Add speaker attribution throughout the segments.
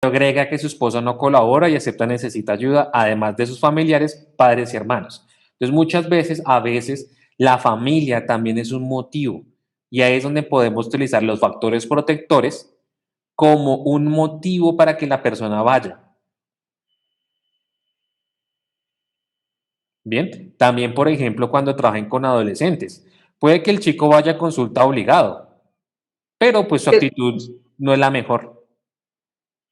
Speaker 1: agrega que su esposo no colabora y acepta necesita ayuda, además de sus familiares, padres y hermanos. Entonces, muchas veces, a veces, la familia también es un motivo. Y ahí es donde podemos utilizar los factores protectores como un motivo para que la persona vaya. Bien, también, por ejemplo, cuando trabajen con adolescentes, puede que el chico vaya a consulta obligado, pero pues su
Speaker 2: Que-
Speaker 1: actitud no es la mejor.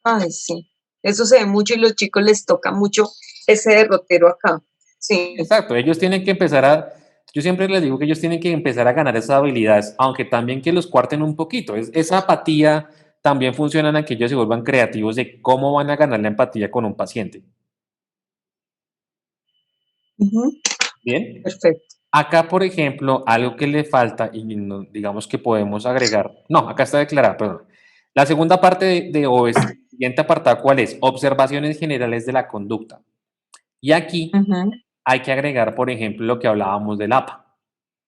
Speaker 2: Ay, sí. Eso se ve mucho y los chicos les toca mucho ese derrotero acá. Sí.
Speaker 1: Exacto, ellos tienen que empezar a, yo siempre les digo que ellos tienen que empezar a ganar esas habilidades, aunque también que los cuarten un poquito. Esa apatía también funciona en que ellos se vuelvan creativos de cómo van a ganar la empatía con un paciente.
Speaker 2: Ujú.
Speaker 1: Bien,
Speaker 2: Perfecto.
Speaker 1: acá, por ejemplo, algo que le falta y digamos que podemos agregar, no, acá está declarada, perdón. La segunda parte o es siguiente apartado, ¿cuál es? Observaciones generales de la conducta. Y aquí
Speaker 2: Ujú.
Speaker 1: hay que agregar, por ejemplo, lo que hablábamos del APA.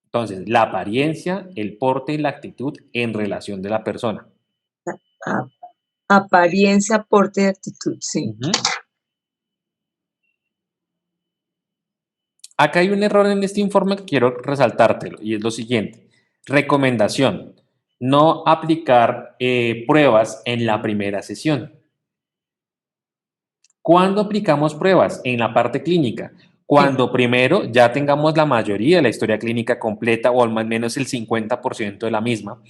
Speaker 1: Entonces, la apariencia, el porte y la actitud en relación de la persona.
Speaker 2: A- Apariencia, porte y actitud, sí.
Speaker 1: Ujú. Acá hay un error en este informe que quiero resaltártelo y es lo siguiente. Recomendación, no aplicar pruebas en la primera sesión. ¿Cuándo aplicamos pruebas? En la parte clínica.
Speaker 2: Sí.
Speaker 1: Cuando primero ya tengamos la mayoría de la historia clínica completa o al menos el 50% de la misma.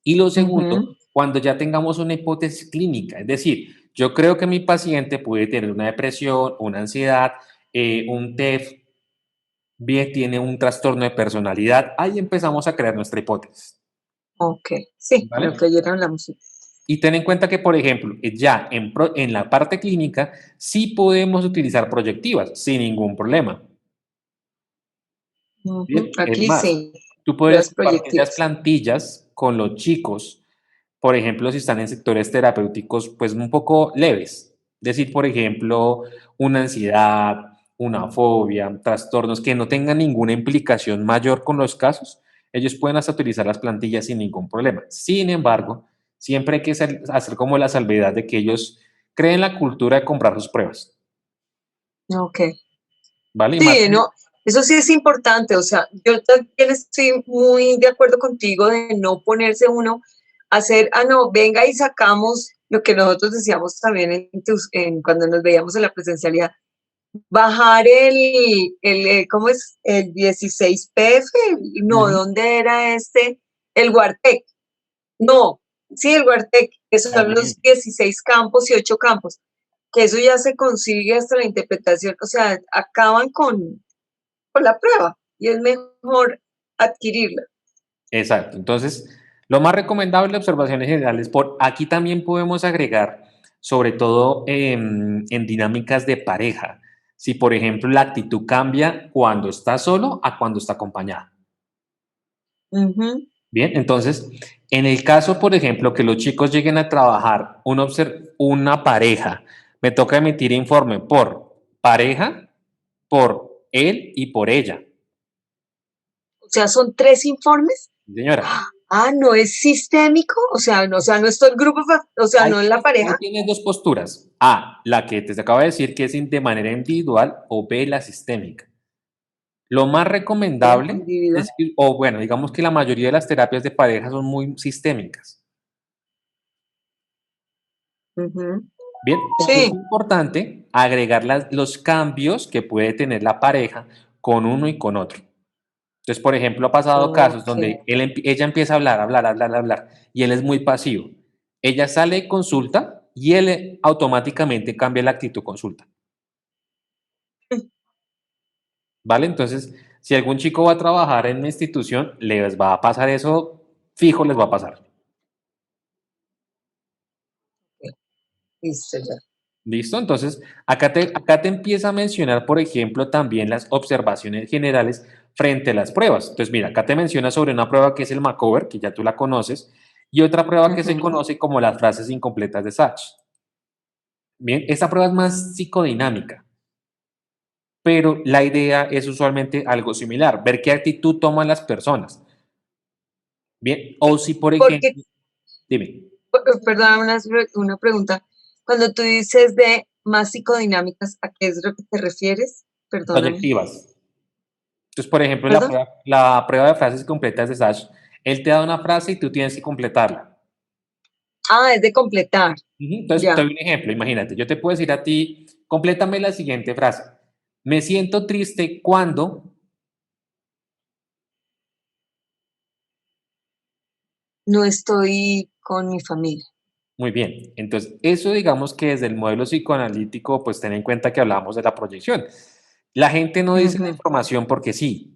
Speaker 1: Y lo segundo,
Speaker 2: Ujú.
Speaker 1: cuando ya tengamos una hipótesis clínica, es decir, yo creo que mi paciente puede tener una depresión, una ansiedad, un TEF, bien tiene un trastorno de personalidad, ahí empezamos a crear nuestra hipótesis,
Speaker 2: Ok. Sí, lo
Speaker 1: ¿vale?
Speaker 2: que ayer hablamos. Sí.
Speaker 1: Y ten en cuenta que, por ejemplo, ya en la parte clínica sí podemos utilizar proyectivas sin ningún problema.
Speaker 2: Ujú.
Speaker 1: Bien, es
Speaker 2: Aquí
Speaker 1: más,
Speaker 2: sí,
Speaker 1: tú puedes
Speaker 2: las
Speaker 1: compartir las
Speaker 2: proyectivas.
Speaker 1: plantillas con los chicos, por ejemplo, si están en sectores terapéuticos, pues un poco leves. Decir, por ejemplo, una ansiedad, una fobia, trastornos que no tengan ninguna implicación mayor con los casos, ellos pueden hasta utilizar las plantillas sin ningún problema. Sin embargo, siempre hay que hacer como la salvedad de que ellos creen la cultura de comprar sus pruebas,
Speaker 2: Ok.
Speaker 1: ¿vale? Y más,
Speaker 2: Sí, no, eso sí es importante. O sea, yo también estoy muy de acuerdo contigo de no ponerse uno a hacer, no, venga y sacamos lo que nosotros decíamos también cuando nos veíamos en la presencialidad, bajar ¿cómo es? El 16PF, no,
Speaker 1: ujú,
Speaker 2: ¿dónde era este? El Guartec, no, sí, el Guartec, que son
Speaker 1: también.
Speaker 2: los 16 campos y 8 campos, que eso ya se consigue hasta la interpretación, o sea, acaban con la prueba y es mejor adquirirla.
Speaker 1: Exacto. Entonces, lo más recomendable, observaciones generales. Por aquí también podemos agregar, sobre todo en dinámicas de pareja, si por ejemplo la actitud cambia cuando está solo a cuando está acompañada.
Speaker 2: Ujú.
Speaker 1: Bien, entonces, en el caso, por ejemplo, que los chicos lleguen a trabajar una pareja, me toca emitir informe por pareja, por él y por ella.
Speaker 2: O sea, son 3 informes.
Speaker 1: Señora,
Speaker 2: No es sistémico, no es todo el grupo, o sea, no es la
Speaker 1: ahí
Speaker 2: pareja.
Speaker 1: tienes dos posturas. A, la que te acabo de decir que es de manera individual, o B, la sistémica. Lo más recomendable
Speaker 2: Individual.
Speaker 1: es que, o bueno, digamos que la mayoría de las terapias de pareja son muy sistémicas.
Speaker 2: Ujú.
Speaker 1: Bien, pero es
Speaker 2: Sí.
Speaker 1: importante agregar los cambios que puede tener la pareja con uno y con otro. Entonces, por ejemplo, ha pasado casos
Speaker 2: Ok.
Speaker 1: donde ella empieza a hablar, hablar, hablar, hablar, y él es muy pasivo. Ella sale de consulta y él automáticamente cambia la actitud consulta. ¿Vale? Entonces, si algún chico va a trabajar en una institución, les va a pasar eso, fijo les va a pasar.
Speaker 2: Listo ya.
Speaker 1: ¿Listo? Entonces, acá te empieza a mencionar, por ejemplo, también las observaciones generales frente a las pruebas. Entonces, mira, acá te menciona sobre una prueba que es el Macover, que ya tú la conoces, y otra prueba que se
Speaker 2: Ujú.
Speaker 1: conoce como las frases incompletas de Sachs. Bien, esta prueba es más psicodinámica, pero la idea es usualmente algo similar, ver qué actitud toman las personas. Bien, o si, por
Speaker 2: Porque,
Speaker 1: ejemplo, dime.
Speaker 2: perdón, una pregunta. Cuando tú dices de más psicodinámicas, ¿a qué es lo que te refieres? Perdóname.
Speaker 1: Proyectivas. Entonces, por ejemplo,
Speaker 2: ¿Perdón?
Speaker 1: la prueba de frases completas de Sash, él te da una frase y tú tienes que completarla.
Speaker 2: Ah, es de completar.
Speaker 1: Ujú. Entonces, te
Speaker 2: Ya.
Speaker 1: doy un ejemplo. Imagínate, yo te puedo decir a ti, complétame la siguiente frase. Me siento triste cuando.
Speaker 2: No estoy con mi familia.
Speaker 1: Muy bien. Entonces, eso digamos que desde el modelo psicoanalítico, pues ten en cuenta que hablábamos de la proyección. La gente no dice la
Speaker 2: Ujú,
Speaker 1: información porque sí.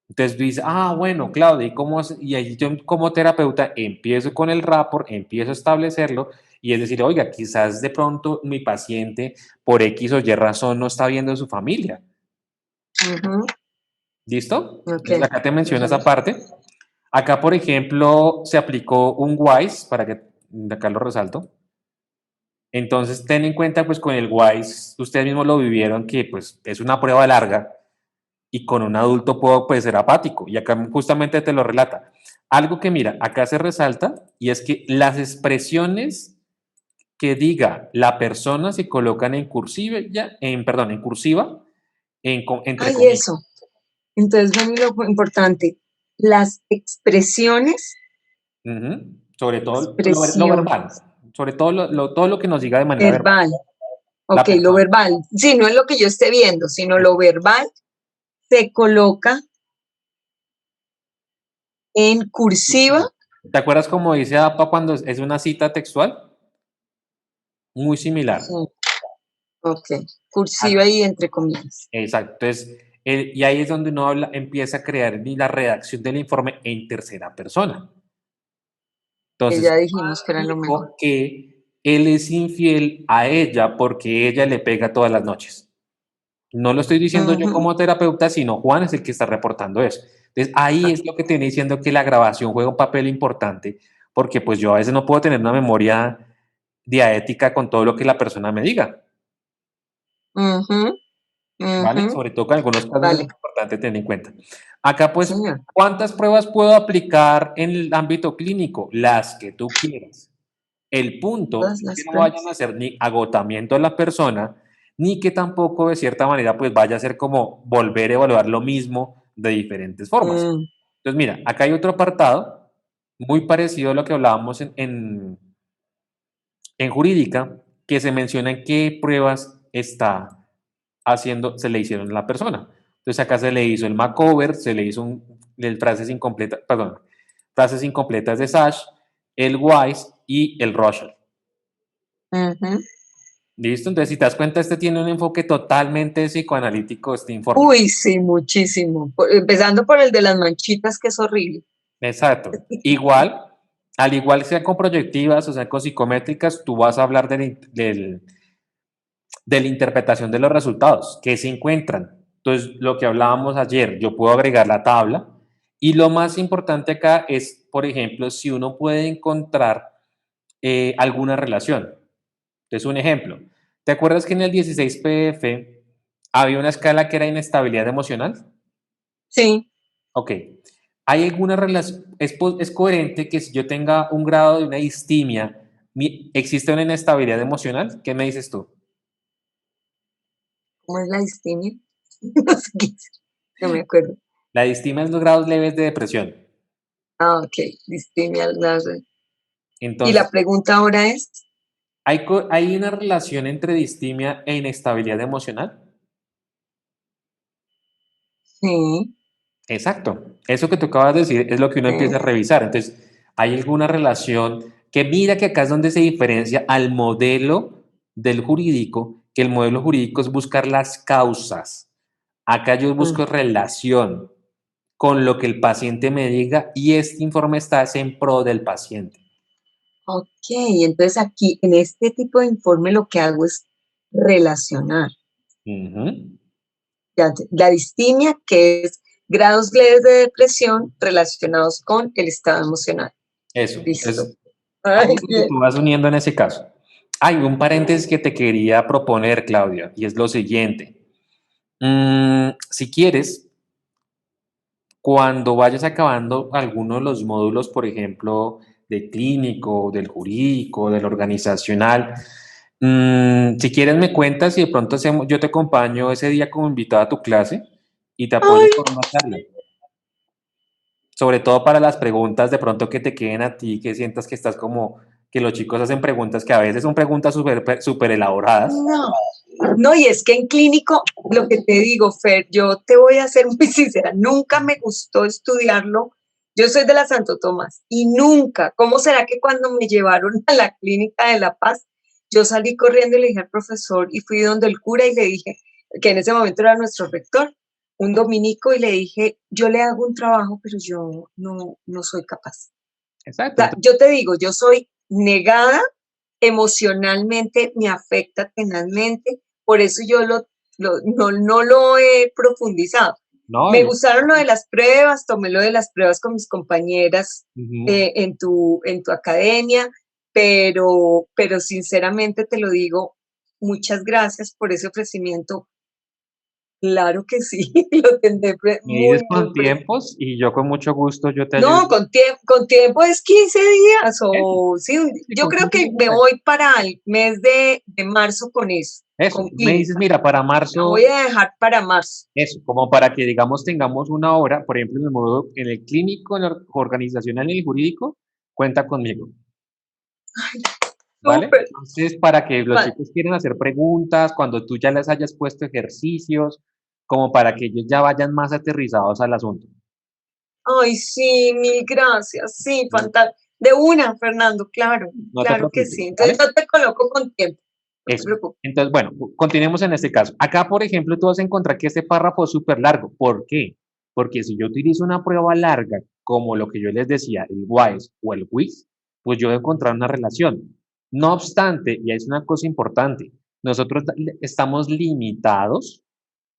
Speaker 1: Entonces dice, ah, bueno, Claudia, y ahí yo como terapeuta empiezo con el rapport, empiezo a establecerlo y es decir, oiga, quizás de pronto mi paciente por X o Y razón no está viendo a su familia.
Speaker 2: ujú,
Speaker 1: ¿Listo?
Speaker 2: ok.
Speaker 1: Entonces acá te menciono
Speaker 2: Ujú.
Speaker 1: esa parte. Acá, por ejemplo, se aplicó un WISE, para que acá lo resalto. Entonces, ten en cuenta, pues con el WISE, ustedes mismos lo vivieron, que pues es una prueba larga y con un adulto puede ser apático. Y acá justamente te lo relata. Algo que mira, acá se resalta y es que las expresiones que diga la persona se colocan en cursiva, perdón, en cursiva, entre
Speaker 2: Ay,
Speaker 1: comillas.
Speaker 2: eso. Entonces, ven lo importante. Las expresiones,
Speaker 1: Ujú. Sobre todo lo verbal,
Speaker 2: expresiones,
Speaker 1: sobre todo todo lo que nos diga de manera verbal
Speaker 2: verbal.
Speaker 1: la
Speaker 2: Ok, lo
Speaker 1: persona.
Speaker 2: verbal. Sí, no es lo que yo esté viendo, sino lo verbal se coloca en cursiva.
Speaker 1: ¿Te acuerdas cómo dice APA cuando es una cita textual? Muy similar.
Speaker 2: Sí, ok.
Speaker 1: Ah,
Speaker 2: Cursiva y entre comillas.
Speaker 1: exacto. Entonces, y ahí es donde uno empieza a crear la redacción del informe en tercera persona.
Speaker 2: Que
Speaker 1: Entonces,
Speaker 2: ya dijimos que era lo mejor.
Speaker 1: dijo que él es infiel a ella porque ella le pega todas las noches. No lo estoy diciendo yo
Speaker 2: Ujú,
Speaker 1: como terapeuta, sino Juan es el que está reportando eso. Entonces, ahí es lo que te viene diciendo que la grabación juega un papel importante, porque pues yo a veces no puedo tener una memoria diaética con todo lo que la persona me diga,
Speaker 2: ujú, ujú.
Speaker 1: ¿vale? Sobre todo que en algunos casos es
Speaker 2: Vale,
Speaker 1: importante tener en cuenta. Acá,
Speaker 2: sí,
Speaker 1: pues,
Speaker 2: señor.
Speaker 1: ¿cuántas pruebas puedo aplicar en el ámbito clínico? Las que tú quieras. El punto
Speaker 2: Todas
Speaker 1: es que
Speaker 2: las
Speaker 1: no vayan a
Speaker 2: pruebas.
Speaker 1: hacer ni agotamiento a la persona, ni que tampoco de cierta manera pues vaya a ser como volver a evaluar lo mismo de diferentes formas.
Speaker 2: Mm,
Speaker 1: Entonces, mira, acá hay otro apartado muy parecido a lo que hablábamos en jurídica, que se menciona en qué pruebas está haciendo, se le hicieron a la persona. Entonces acá se le hizo el macover, se le hizo el frases incompletas, perdón, frases incompletas de Sash, el WISE y el Russell.
Speaker 2: ujú.
Speaker 1: ¿Listo? Entonces, si te das cuenta, este tiene un enfoque totalmente psicoanalítico, este informe.
Speaker 2: Uy, sí, muchísimo. Empezando por el de las manchitas, que es horrible.
Speaker 1: Exacto. Igual, al igual sea con proyectivas o sea con psicométricas, tú vas a hablar de la interpretación de los resultados, que se encuentran. Entonces, lo que hablábamos ayer, yo puedo agregar la tabla y lo más importante acá es, por ejemplo, si uno puede encontrar alguna relación. Entonces, un ejemplo, ¿te acuerdas que en el 16 PF había una escala que era inestabilidad emocional?
Speaker 2: Sí,
Speaker 1: Ok. ¿Hay alguna relación? Es coherente que si yo tenga un grado de una distimia, existe una inestabilidad emocional? ¿Qué me dices tú?
Speaker 2: ¿cómo es la distimia? No sé qué es, no me acuerdo.
Speaker 1: La distimia es los grados leves de depresión.
Speaker 2: Ah, ok, distimia. Y
Speaker 1: Entonces,
Speaker 2: la pregunta ahora es,
Speaker 1: ¿hay una relación entre distimia e inestabilidad emocional?
Speaker 2: sí,
Speaker 1: Exacto. Eso que tú acabas de decir es lo que uno empieza a revisar. Entonces, ¿hay alguna relación que mira que acá es donde se diferencia al modelo del jurídico, que el modelo jurídico es buscar las causas? Acá yo
Speaker 2: mm,
Speaker 1: busco relación con lo que el paciente me diga y este informe está es en pro del paciente.
Speaker 2: ok, entonces aquí en este tipo de informe lo que hago es relacionar.
Speaker 1: Ujú.
Speaker 2: Ya, la distimia, que es grados leves de depresión relacionados con el estado emocional.
Speaker 1: Eso.
Speaker 2: Listo.
Speaker 1: Entonces, ahí
Speaker 2: Ay,
Speaker 1: es donde
Speaker 2: bien.
Speaker 1: tú vas uniendo en ese caso. Hay un paréntesis que te quería proponer, Claudia, y es lo siguiente. Si quieres, cuando vayas acabando alguno de los módulos, por ejemplo, de clínico, del jurídico, del organizacional, Si quieres me cuentas y de pronto hacemos, yo te acompaño ese día como invitado a tu clase y te apoyo
Speaker 2: Ay,
Speaker 1: con una charla. Sobre todo para las preguntas de pronto que te queden a ti, que sientas que estás como, que los chicos hacen preguntas que a veces son preguntas súper elaboradas.
Speaker 2: no. No, y es que en clínico, lo que te digo, Fer, yo te voy a ser muy sincera, nunca me gustó estudiarlo. Yo soy de la Santo Tomás y nunca, ¿cómo será que cuando me llevaron a la clínica de La Paz, yo salí corriendo y le dije al profesor y fui donde el cura y le dije, que en ese momento era nuestro rector, un dominico, y le dije, yo le hago un trabajo, pero yo no soy capaz. O
Speaker 1: Exacto.
Speaker 2: sea, yo te digo, yo soy negada emocionalmente, me afecta tenazmente, por eso yo no lo he profundizado.
Speaker 1: No,
Speaker 2: Me gustaron lo de las pruebas, tomé lo de las pruebas con mis compañeras en tu academia, pero sinceramente te lo digo, muchas gracias por ese ofrecimiento. Claro que sí, lo tendré
Speaker 1: me dices
Speaker 2: muy
Speaker 1: con
Speaker 2: presente.
Speaker 1: tiempos y yo con mucho gusto yo te ayudo.
Speaker 2: No, con tiempo es 15 días
Speaker 1: Eso,
Speaker 2: o sí,
Speaker 1: sí,
Speaker 2: yo
Speaker 1: con
Speaker 2: creo
Speaker 1: 15
Speaker 2: que
Speaker 1: días
Speaker 2: me
Speaker 1: me ayudas.
Speaker 2: voy para el mes de marzo con eso,
Speaker 1: Eso,
Speaker 2: con
Speaker 1: me dices,
Speaker 2: clínica.
Speaker 1: mira, para
Speaker 2: La voy
Speaker 1: marzo,
Speaker 2: a dejar para marzo.
Speaker 1: eso, como para que digamos tengamos una hora, por ejemplo, en el modo, en el clínico, en el organizacional y el jurídico, cuenta conmigo. ¿Vale?
Speaker 2: Súper.
Speaker 1: Entonces, para que los
Speaker 2: Vale.
Speaker 1: chicos quieran hacer preguntas, cuando tú ya les hayas puesto ejercicios, como para que ellos ya vayan más aterrizados al asunto.
Speaker 2: Ay, sí, mil gracias. Sí, fantástico. De una, Fernando, claro,
Speaker 1: No te
Speaker 2: claro que
Speaker 1: preocupes,
Speaker 2: sí. Entonces
Speaker 1: ¿vale?
Speaker 2: yo te coloco con tiempo, no te
Speaker 1: Eso.
Speaker 2: preocupes.
Speaker 1: Entonces, bueno, continuemos en este caso. Acá, por ejemplo, tú vas a encontrar que este párrafo es súper largo. ¿Por qué? Porque si yo utilizo una prueba larga, como lo que yo les decía, el WISE o el WIS, pues yo voy a encontrar una relación. No obstante, y es una cosa importante, nosotros estamos limitados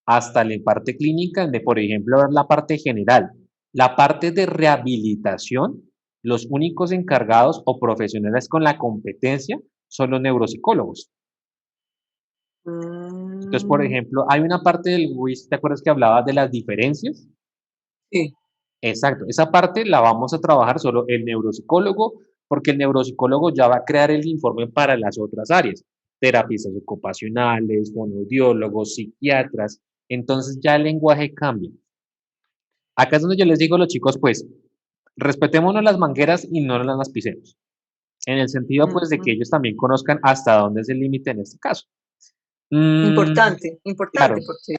Speaker 1: hasta la parte clínica, de por ejemplo ver la parte general. La parte de rehabilitación, los únicos encargados o profesionales con la competencia son los neuropsicólogos. Entonces, por
Speaker 2: Mm,
Speaker 1: ejemplo, hay una parte del WIS, ¿te acuerdas que hablaba de las diferencias?
Speaker 2: sí.
Speaker 1: Exacto, esa parte la vamos a trabajar solo el neuropsicólogo, porque el neuropsicólogo ya va a crear el informe para las otras áreas, terapistas ocupacionales, fonoaudiólogos, psiquiatras, entonces ya el lenguaje cambia. Acá es donde yo les digo a los chicos, pues, respetémonos las mangueras y no las pisemos, en el sentido, pues, de que
Speaker 2: Ujú.
Speaker 1: ellos también conozcan hasta dónde es el límite en este caso. Mm,
Speaker 2: Importante, importante,
Speaker 1: claro,
Speaker 2: porque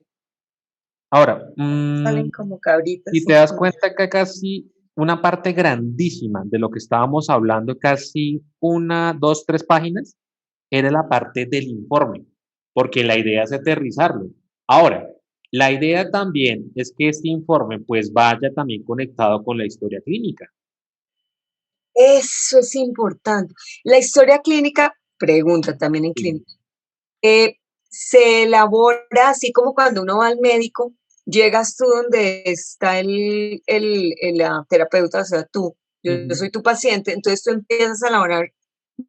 Speaker 1: ahora,
Speaker 2: salen como cabritas
Speaker 1: si te
Speaker 2: sin
Speaker 1: das
Speaker 2: comer.
Speaker 1: cuenta que casi una parte grandísima de lo que estábamos hablando, casi una, dos, tres páginas, era la parte del informe, porque la idea es aterrizarlo. Ahora, la idea también es que este informe pues vaya también conectado con la historia clínica.
Speaker 2: Eso es importante. La historia clínica, pregunta también en
Speaker 1: Sí.
Speaker 2: clínica, eh, se elabora así como cuando uno va al médico, llegas tú donde está la terapeuta, o sea, tú, yo
Speaker 1: Ujú.
Speaker 2: soy tu paciente, entonces tú empiezas a elaborar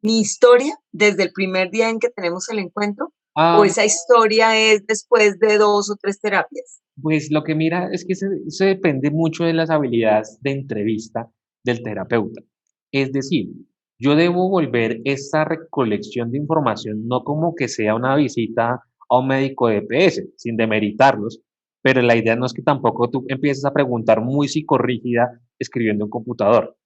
Speaker 2: mi historia desde el primer día en que tenemos el encuentro, o
Speaker 1: Ah,
Speaker 2: esa historia es después de 2 o 3 terapias.
Speaker 1: pues lo que mira es que se depende mucho de las habilidades de entrevista del terapeuta. Es decir, yo debo volver esta recolección de información no como que sea una visita a un médico de EPS, sin demeritarlos, pero la idea no es que tampoco tú empieces a preguntar muy psicorrígida escribiendo en computador.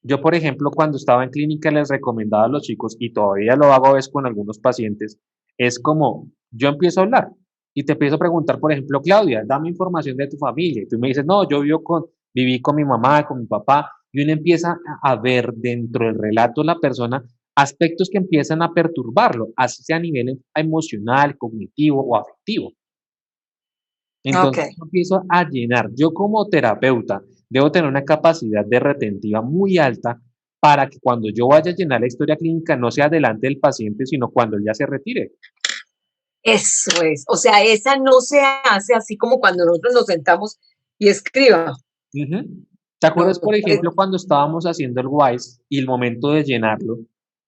Speaker 1: Yo, por ejemplo, cuando estaba en clínica les recomendaba a los chicos, y todavía lo hago a veces con algunos pacientes, es como yo empiezo a hablar y te empiezo a preguntar, por ejemplo, Claudia, dame información de tu familia. Y tú me dices, no, yo viví con mi mamá, con mi papá, y uno empieza a ver dentro del relato de la persona aspectos que empiezan a perturbarlo, así sea a nivel emocional, cognitivo o afectivo.
Speaker 2: Ok,
Speaker 1: Entonces, yo empiezo a llenar. Yo como terapeuta debo tener una capacidad de retentiva muy alta para que cuando yo vaya a llenar la historia clínica no sea delante del paciente, sino cuando él ya se retire.
Speaker 2: eso es. O sea, esa no se hace así como cuando nosotros nos sentamos y escriba.
Speaker 1: Ujú. ¿Te
Speaker 2: No,
Speaker 1: acuerdas, por ejemplo, cuando estábamos haciendo el WISE y el momento de llenarlo,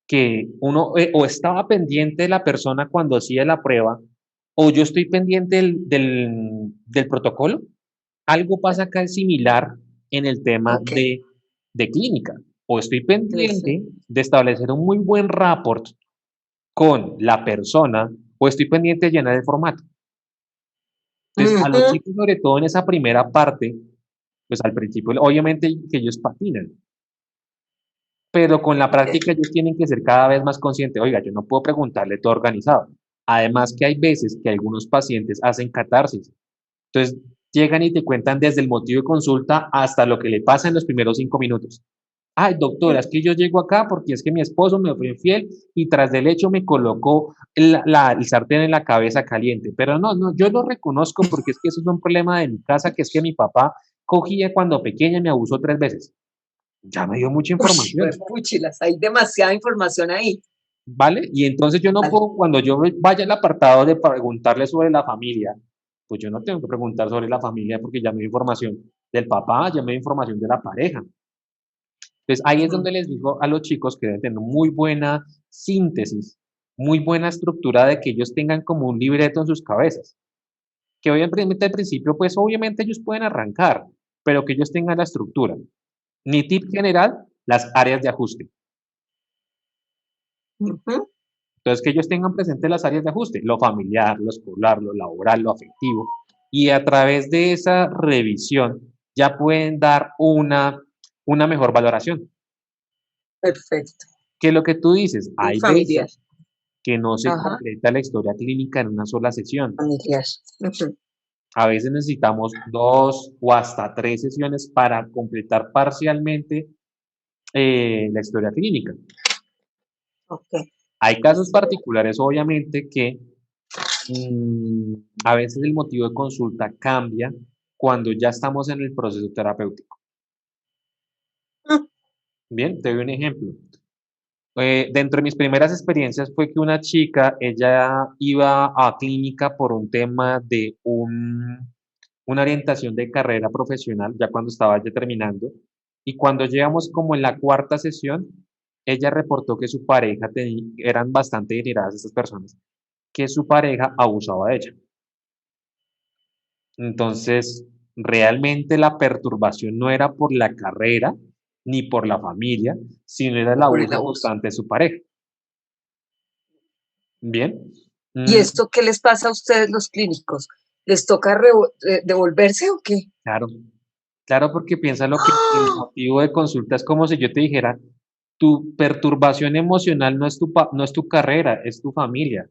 Speaker 1: que uno o estaba pendiente de la persona cuando hacía la prueba, o yo estoy pendiente del protocolo? Algo pasa acá similar en el tema
Speaker 2: ok,
Speaker 1: de clínica. O estoy
Speaker 2: en el
Speaker 1: pendiente de establecer un muy buen rapport con la persona o estoy pendiente de llenar el formato. Entonces, a los
Speaker 2: Ujú.
Speaker 1: chicos, sobre todo en esa primera parte, pues al principio, obviamente que ellos patinan, pero con la práctica ellos tienen que ser cada vez más conscientes. Oiga, yo no puedo preguntarle todo organizado. Además que hay veces que algunos pacientes hacen catarsis. Entonces, llegan y te cuentan desde el motivo de consulta hasta lo que le pasa en los primeros 5 minutos. Ay, doctora, es que yo llego acá porque es que mi esposo me fue infiel y tras del hecho me colocó el sartén en la cabeza caliente. Pero no, no, yo lo reconozco porque es que eso es un problema de mi casa, que es que mi papá cogía cuando pequeña y me abusó 3 veces. Ya me dio mucha
Speaker 2: Uy,
Speaker 1: información,
Speaker 2: puchilas, hay demasiada información ahí.
Speaker 1: ¿vale? Y entonces yo no
Speaker 2: Vale.
Speaker 1: puedo, cuando yo vaya al apartado de preguntarle sobre la familia, pues yo no tengo que preguntar sobre la familia porque ya me dio información del papá, ya me dio información de la pareja. Entonces, ahí es
Speaker 2: Ujú.
Speaker 1: donde les digo a los chicos que deben tener muy buena síntesis, muy buena estructura de que ellos tengan como un libreto en sus cabezas. Que obviamente al principio, pues obviamente ellos pueden arrancar, pero que ellos tengan la estructura. Mi tip general, las áreas de ajuste.
Speaker 2: Ujú.
Speaker 1: Entonces, que ellos tengan presente las áreas de ajuste, lo familiar, lo escolar, lo laboral, lo afectivo, y a través de esa revisión ya pueden dar una mejor valoración.
Speaker 2: Perfecto.
Speaker 1: Que lo que tú dices,
Speaker 2: Y
Speaker 1: hay
Speaker 2: familiar.
Speaker 1: veces que no se
Speaker 2: Ajá.
Speaker 1: completa la historia clínica en una sola sesión.
Speaker 2: Familiar. Ujú.
Speaker 1: A veces necesitamos 2 o hasta 3 sesiones para completar parcialmente la historia clínica.
Speaker 2: Ok.
Speaker 1: Hay casos particulares, obviamente, que a veces el motivo de consulta cambia cuando ya estamos en el proceso terapéutico.
Speaker 2: Mm.
Speaker 1: Bien, te doy un ejemplo. Dentro de mis primeras experiencias fue que una chica, ella iba a clínica por un tema de una orientación de carrera profesional, ya cuando estaba ya terminando, y cuando llegamos como en la cuarta sesión, ella reportó que su pareja, eran bastante generadas estas personas, que su pareja abusaba de ella. Entonces, realmente la perturbación no era por la carrera ni por la familia, sino era el
Speaker 2: Por el
Speaker 1: abuso
Speaker 2: abuso.
Speaker 1: constante de su pareja. Bien.
Speaker 2: ¿Y
Speaker 1: Mm,
Speaker 2: esto qué les pasa a ustedes los clínicos? ¿Les toca devolverse o qué?
Speaker 1: claro, claro, porque piensa lo que el
Speaker 2: ¡Ah!
Speaker 1: motivo de consulta es como si yo te dijera, tu perturbación emocional no es tu carrera, es tu familia.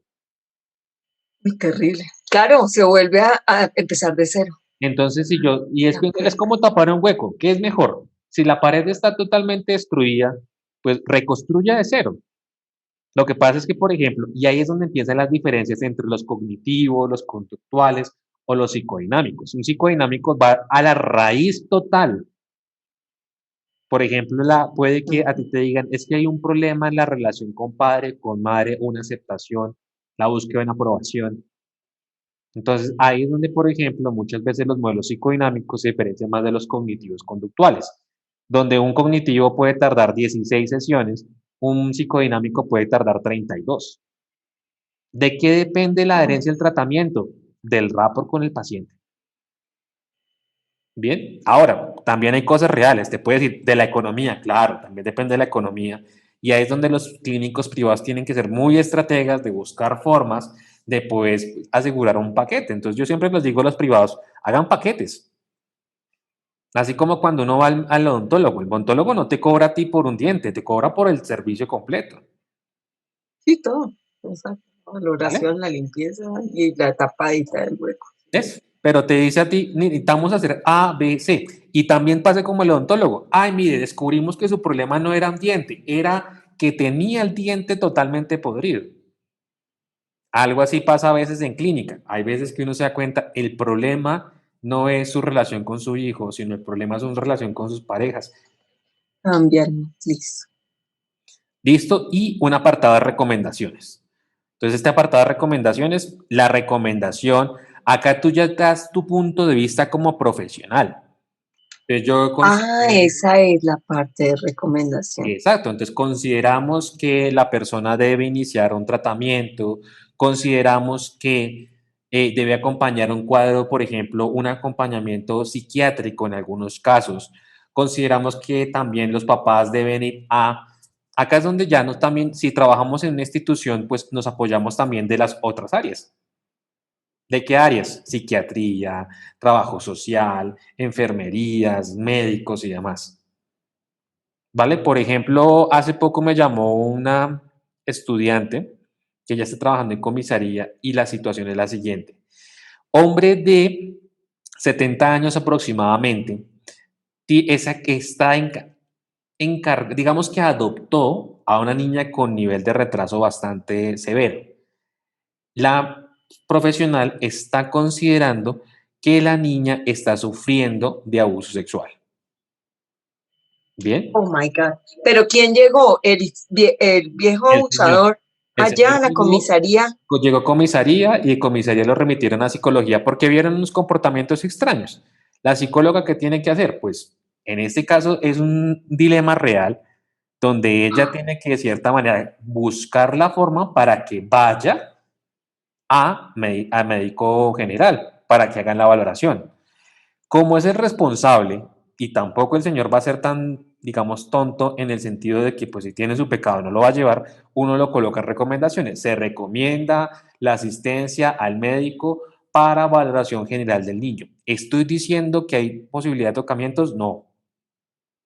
Speaker 2: Muy terrible. Claro, se vuelve a empezar de cero.
Speaker 1: Entonces, si yo, y
Speaker 2: De
Speaker 1: es
Speaker 2: acuerdo.
Speaker 1: como tapar un hueco, ¿qué es mejor? Si la pared está totalmente destruida, pues reconstruya de cero. Lo que pasa es que, por ejemplo, y ahí es donde empiezan las diferencias entre los cognitivos, los conductuales o los psicodinámicos. Un psicodinámico va a la raíz total. Por ejemplo, puede que a ti
Speaker 2: Ujú.
Speaker 1: te digan, es que hay un problema en la relación con padre, con madre, una aceptación, la búsqueda de una aprobación. Entonces, ahí es donde, por ejemplo, muchas veces los modelos psicodinámicos se diferencian más de los cognitivos conductuales, donde un cognitivo puede tardar 16 sesiones, un psicodinámico puede tardar 32. ¿De qué depende la
Speaker 2: Mm.
Speaker 1: adherencia al tratamiento? Del rapport con el paciente. Bien, ahora, también hay cosas reales, te puedo decir, de la economía, claro, también depende de la economía. Y ahí es donde los clínicos privados tienen que ser muy estrategas de buscar formas de, pues, asegurar un paquete. Entonces, yo siempre les digo a los privados, hagan paquetes. Así como cuando uno va al odontólogo, el odontólogo no te cobra a ti por un diente, te cobra por el servicio completo,
Speaker 2: Sí, todo. Exacto. La
Speaker 1: ¿vale?
Speaker 2: valoración, la limpieza y la tapadita del hueco.
Speaker 1: Es, pero te dice a ti, necesitamos hacer A, B, C. Y también pasa como el odontólogo. Ay, mire, descubrimos que su problema no era un diente, era que tenía el diente totalmente podrido. Algo así pasa a veces en clínica. Hay veces que uno se da cuenta, el problema no es su relación con su hijo, sino el problema es su relación con sus parejas.
Speaker 2: Cambiarme, listo.
Speaker 1: ¿Listo? Y un apartado de recomendaciones. Entonces, este apartado de recomendaciones, la recomendación, acá tú ya das tu punto de vista como profesional. Entonces, yo
Speaker 2: Ah,
Speaker 1: considero,
Speaker 2: esa es la parte de recomendación.
Speaker 1: exacto, entonces consideramos que la persona debe iniciar un tratamiento, consideramos que debe acompañar un cuadro, por ejemplo, un acompañamiento psiquiátrico en algunos casos, consideramos que también los papás deben ir a Acá es donde ya nos también, si trabajamos en una institución, pues nos apoyamos también de las otras áreas. ¿De qué áreas? Psiquiatría, trabajo social, enfermerías, médicos y demás. ¿Vale? Por ejemplo, hace poco me llamó una estudiante que ya está trabajando en comisaría y la situación es la siguiente. Hombre de 70 años aproximadamente, esa que está digamos que adoptó a una niña con nivel de retraso bastante severo. La profesional está considerando que la niña está sufriendo de abuso sexual. ¿Bien?
Speaker 2: Oh my God. Pero ¿quién llegó? El viejo
Speaker 1: El señor.
Speaker 2: abusador
Speaker 1: El
Speaker 2: allá
Speaker 1: señor
Speaker 2: a la
Speaker 1: llegó,
Speaker 2: comisaría.
Speaker 1: llegó a comisaría y de comisaría lo remitieron a psicología porque vieron unos comportamientos extraños. La psicóloga, ¿qué tiene que hacer? Pues en este caso es un dilema real donde ella tiene que de cierta manera buscar la forma para que vaya a médico general para que hagan la valoración. Como es el responsable y tampoco el señor va a ser tan, digamos, tonto en el sentido de que, pues, si tiene su pecado no lo va a llevar, uno lo coloca en recomendaciones. Se recomienda la asistencia al médico para valoración general del niño. ¿Estoy diciendo que hay posibilidad de tocamientos? No.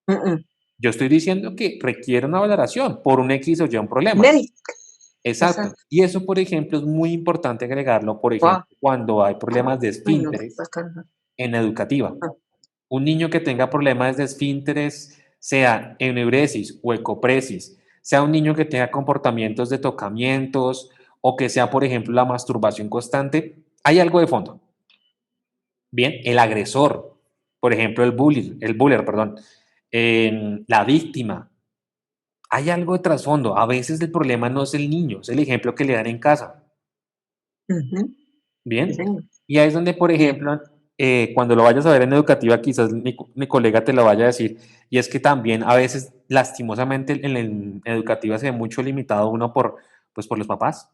Speaker 2: Mm, mm.
Speaker 1: Yo estoy diciendo que requiere una valoración por un X o Y un problema.
Speaker 2: Médico.
Speaker 1: Exacto.
Speaker 2: Exacto.
Speaker 1: Y eso, por ejemplo, es muy importante agregarlo, por
Speaker 2: Wow.
Speaker 1: ejemplo, cuando hay problemas de
Speaker 2: Ay, no, qué
Speaker 1: esfínteres
Speaker 2: bacano.
Speaker 1: en educativa.
Speaker 2: Ah,
Speaker 1: Un niño que tenga problemas de esfínteres, sea enuresis o ecopresis, sea un niño que tenga comportamientos de tocamientos o que sea, por ejemplo, la masturbación constante, hay algo de fondo. Bien, el agresor, por ejemplo, el buller, perdón, la víctima, hay algo de trasfondo. A veces el problema no es el niño, es el ejemplo que le dan en casa.
Speaker 2: ujú. Sí,
Speaker 1: Bien,
Speaker 2: señor.
Speaker 1: y ahí es donde, por
Speaker 2: Bien.
Speaker 1: ejemplo, cuando lo vayas a ver en educativa, quizás mi colega te lo vaya a decir, y es que también a veces, lastimosamente, en educativa se ve mucho limitado uno por, pues, por los papás.